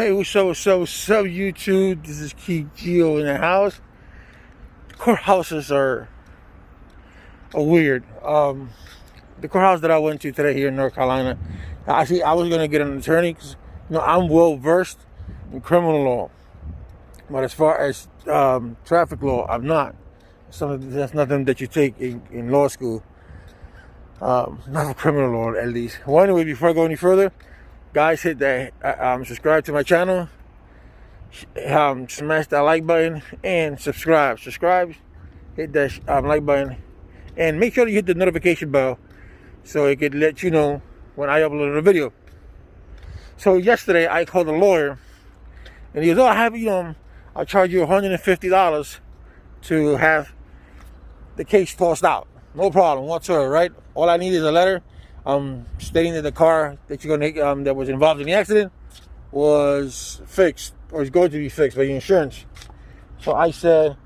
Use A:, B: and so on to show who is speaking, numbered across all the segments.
A: Hey, what's up, YouTube? This is Keith Geo in the house. Courthouses are weird. The courthouse that I went to today here in North Carolina, actually, I was going to get an attorney because, I'm well versed in criminal law. But as far as traffic law, I'm not. That's nothing that you take in law school. Not for criminal law, at least. Well, anyway, before I go any further, guys, hit that subscribe to my channel, smash that like button, and subscribe, hit that like button, and make sure you hit the notification bell so it could let you know when I upload a video. So yesterday I called a lawyer and he goes, I'll charge you $150 to have the case tossed out. No problem whatsoever, right? All I need is a letter stating that the car that you're gonna that was involved in the accident was fixed or is going to be fixed by your insurance. So I said,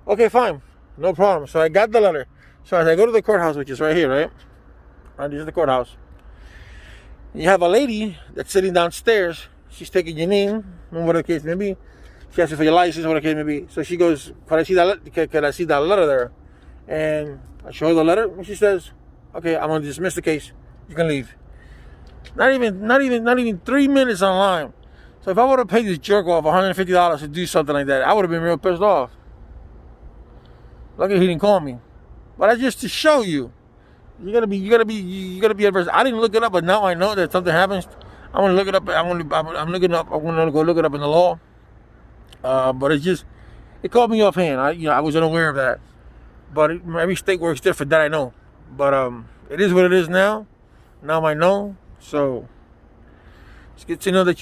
A: okay, fine, no problem. So I got the letter. So as I go to the courthouse, which is right here, right? This is the courthouse. You have a lady that's sitting downstairs. She's taking your name, whatever the case may be. She asks you for your license, whatever the case may be. So she goes, can I see that letter there? And I show her the letter, and she says, okay, I'm gonna dismiss the case. You can leave. Not even 3 minutes online. So if I would have paid this jerk off $150 to do something like that, I would have been real pissed off. Lucky he didn't call me. But that's just to show you. You gotta be adverse. I didn't look it up, but now I know that something happens. I'm gonna look it up. I'm gonna go look it up in the law. But it caught me offhand. I was unaware of that. But every state works different, that I know. But it is what it is now. Now I know. So it's good to know that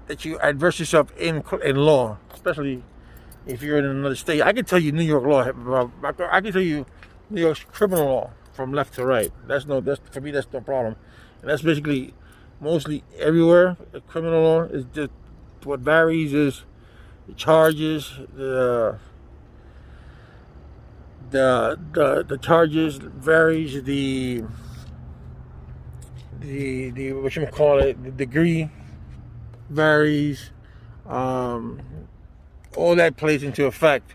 A: that you adverse yourself in law, especially if you're in another state. I can tell you New York law. I can tell you New York's criminal law from left to right. That's for me. That's no problem. And that's basically mostly everywhere. Criminal law is just what varies is the charges, the charges varies, the what you call it, the degree varies. All that plays into effect.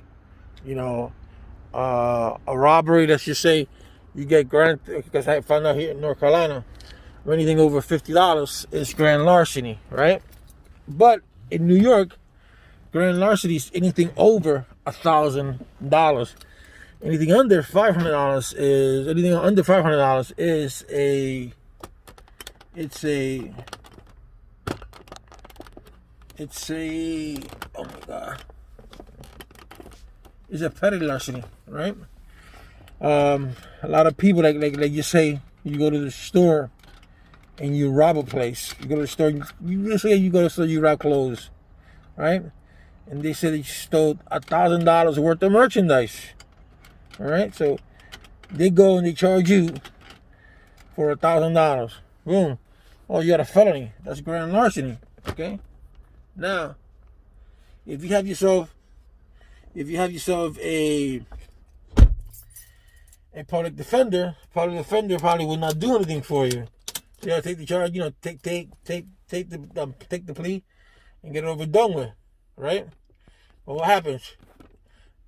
A: A robbery, let's just say you get grand, because I found out here in North Carolina, anything over $50 is grand larceny, right? But in New York, grand larceny is anything over $1,000. Anything under $500 is oh my God, it's a petty larceny, right? A lot of people like you say, you go to the store and you rob a place. You go to the store, you rob clothes, right? And they say that you stole $1,000 worth of merchandise. All right, so they go and they charge you for $1,000. Boom. Oh, you got a felony. That's grand larceny. Okay. Now, if you have yourself a public defender probably will not do anything for you. So you gotta take the charge. Take the plea and get it over done with, right? But what happens?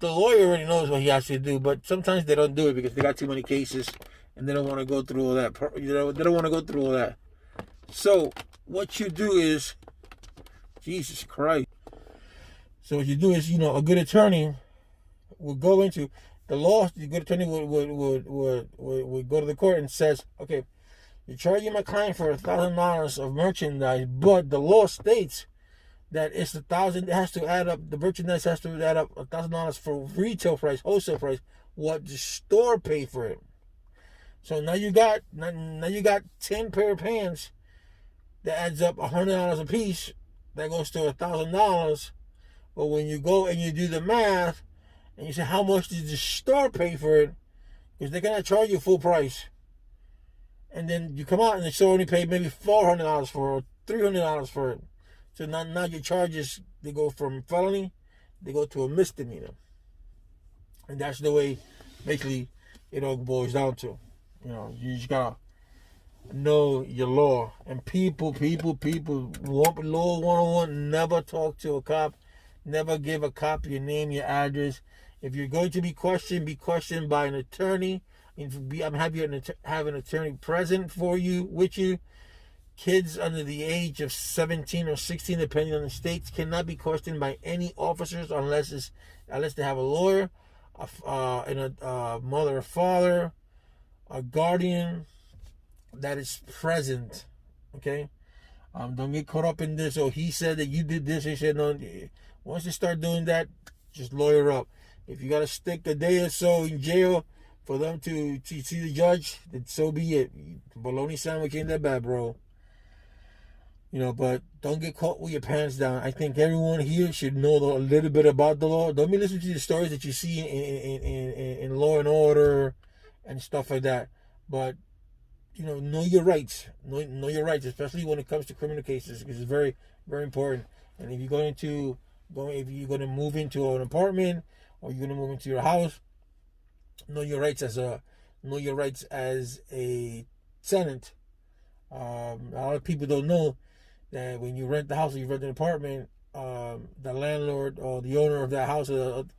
A: The lawyer already knows what he has to do, but sometimes they don't do it because they got too many cases and they don't want to go through all that. They don't want to go through all that. So what you do is, Jesus Christ. So what you do is, a good attorney will go into the law. The good attorney would go to the court and says, okay, you're charging my client for $1,000 of merchandise, but the law states that it's $1,000. It has to add up. The merchandise has to add up $1,000 for retail price, wholesale price, what the store paid for it. So now you got 10 pair of pants that adds up $100 a piece. That goes to $1,000. But when you go and you do the math and you say how much did the store pay for it, because they're gonna charge you full price, and then you come out and the store only paid maybe $400 for it, or $300 for it. So now your charges, they go from felony, they go to a misdemeanor. And that's the way basically it all boils down to. You just gotta know your law. And people, law 101, never talk to a cop. Never give a cop your name, your address. If you're going to be questioned by an attorney. I'm happy to have an attorney present for you, with you. Kids under the age of 17 or 16, depending on the states, cannot be questioned by any officers unless they have a lawyer, a mother or father, a guardian that is present. Okay, don't get caught up in this. Oh, he said that you did this. He said no. Once you start doing that, just lawyer up. If you got to stick a day or so in jail for them to see the judge, then so be it. Bologna sandwich ain't that bad, bro. But don't get caught with your pants down. I think everyone here should know a little bit about the law. Don't be listening to the stories that you see in Law and Order and stuff like that. But know your rights. Know your rights, especially when it comes to criminal cases, because it's very, very important. And if you're going to move into an apartment or you're going to move into your house, know your rights as a tenant. A lot of people don't know that when you rent the house or you rent an apartment, the landlord or the owner of that house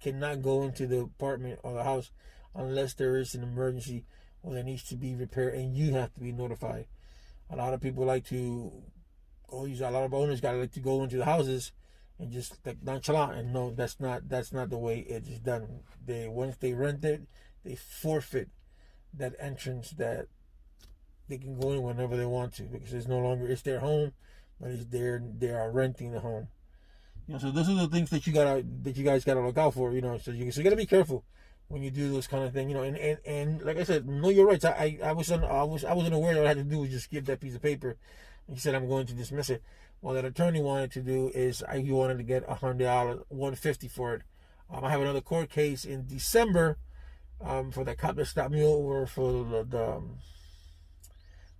A: cannot go into the apartment or the house unless there is an emergency or there needs to be repair, and you have to be notified. A lot of people like to a lot of owners like to go into the houses and just like nonchalant, and no, that's not the way it is done. Once they rent it, they forfeit that entrance that they can go in whenever they want to, because it's their home, but they are renting the home. So those are the things that you guys gotta look out for. So you gotta be careful when you do those kind of things. And like I said, know your rights. I wasn't aware that all I had to do was just give that piece of paper. And he said I'm going to dismiss it. What that attorney wanted to do is he wanted to get $100, $150 for it. I have another court case in December for that cop that stopped me over for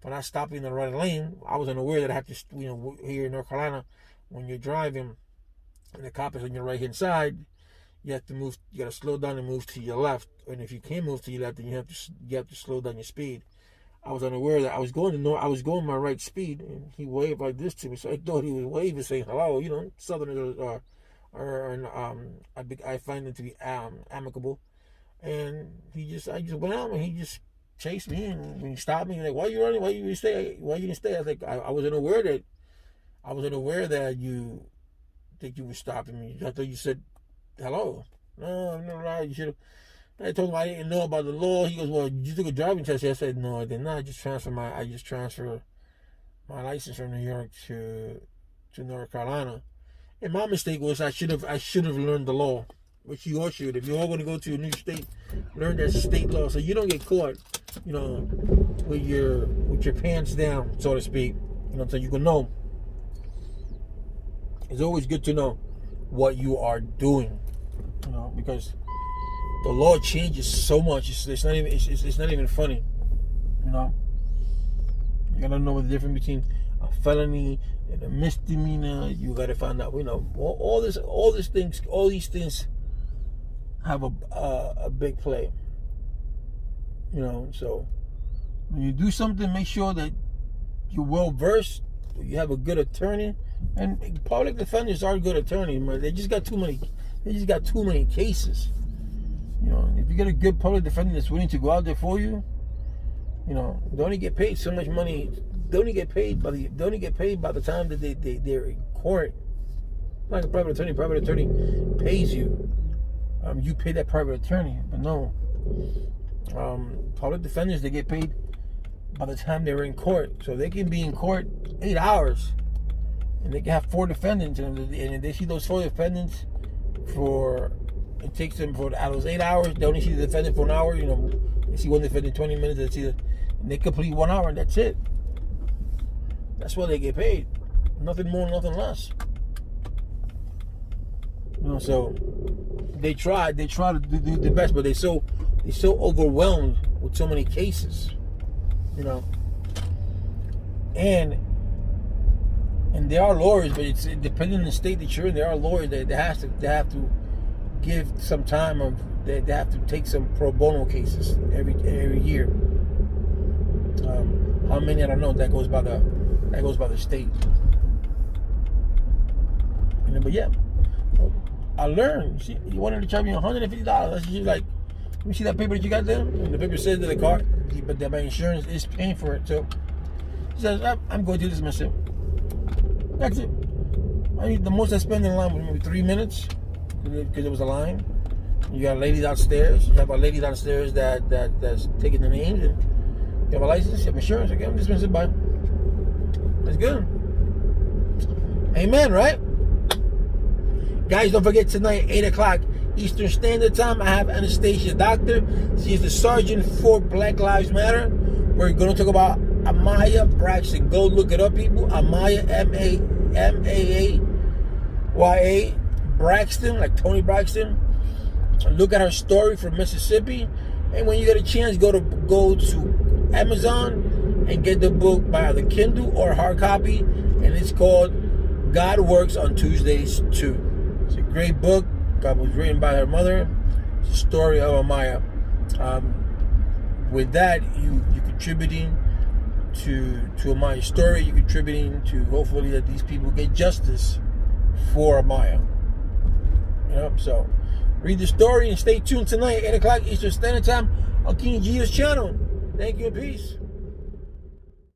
A: not stopping in the right lane. I was unaware that I have to, here in North Carolina, when you're driving and the cop is on your right hand side, you have to move. You got to slow down and move to your left. And if you can't move to your left, then you have to slow down your speed. I was unaware that I was going my right speed, and he waved like this to me. So I thought he was waving, saying hello. Southerners I find them to be amicable. And I just went out, and he just chased me, and when he stopped me, he's like, "Why are you running? Why you didn't stay? Why you didn't stay?" I was like, I wasn't aware that you were stopping me. I thought you said hello. No, I'm not right. You should have. I told him I didn't know about the law. He goes, "Well, you took a driving test." I said, "No, I did not. I just transferred my license from New York to North Carolina." And my mistake was I should have learned the law, which you all should. If you're all going to go to a new state, learn that state law so you don't get caught, with your pants down, so to speak. So you can know. It's always good to know what you are doing, because the law changes so much. It's not even funny. You gotta know the difference between a felony and a misdemeanor. You gotta find out. All these things have a big play. So when you do something, make sure that you're well versed. You have a good attorney, and public defenders are good attorneys. Man. They just got too many cases. If you get a good public defender that's willing to go out there for you, they only get paid so much money. They only get paid by the time that they're in court. Like a private attorney. Private attorney pays you. You pay that private attorney, but no. Public defenders, they get paid by the time they're in court. So they can be in court 8 hours, and they can have 4 defendants, and if they see those 4 defendants it takes them for out of those 8 hours, they only see the defendant for an hour. They see one defendant 20 minutes, and they complete 1 hour, and that's it. That's why they get paid. Nothing more, nothing less. So they try to do the best, but they're so overwhelmed with so many cases. And there are lawyers, but it's depending on the state that you're in. There are lawyers that they have to give some time, or they have to take some pro bono cases every year. How many I don't know. That goes by the state. But yeah, I learned. She wanted to charge me $150. She's like, let me see that paper that you got there. And the paper says that the car, but that my insurance is paying for it. So she says, I'm going to do this myself. That's it. The most I spent in line was maybe 3 minutes because it was a line. You got ladies downstairs. You have a lady downstairs that's taking the names, and you have a license, you have insurance. Okay, I'm just gonna sit by. That's good. Amen, right? Guys, don't forget tonight, 8 o'clock Eastern Standard Time. I have Anastasia Doctor. She is the sergeant for Black Lives Matter. We're going to talk about Amaya Braxton. Go look it up, people. Amaya, M-A-A-Y-A, Braxton, like Tony Braxton. Look at her story from Mississippi. And when you get a chance, go to Amazon and get the book by either Kindle or hard copy. And it's called God Works on Tuesdays Too. It's a great book. It was written by her mother. It's a story of Amaya. With that, you contributing to Amaya's story. You're contributing to hopefully that these people get justice for Amaya. You know, so read the story and stay tuned tonight, 8 o'clock Eastern Standard Time on King Gio's channel. Thank you and peace.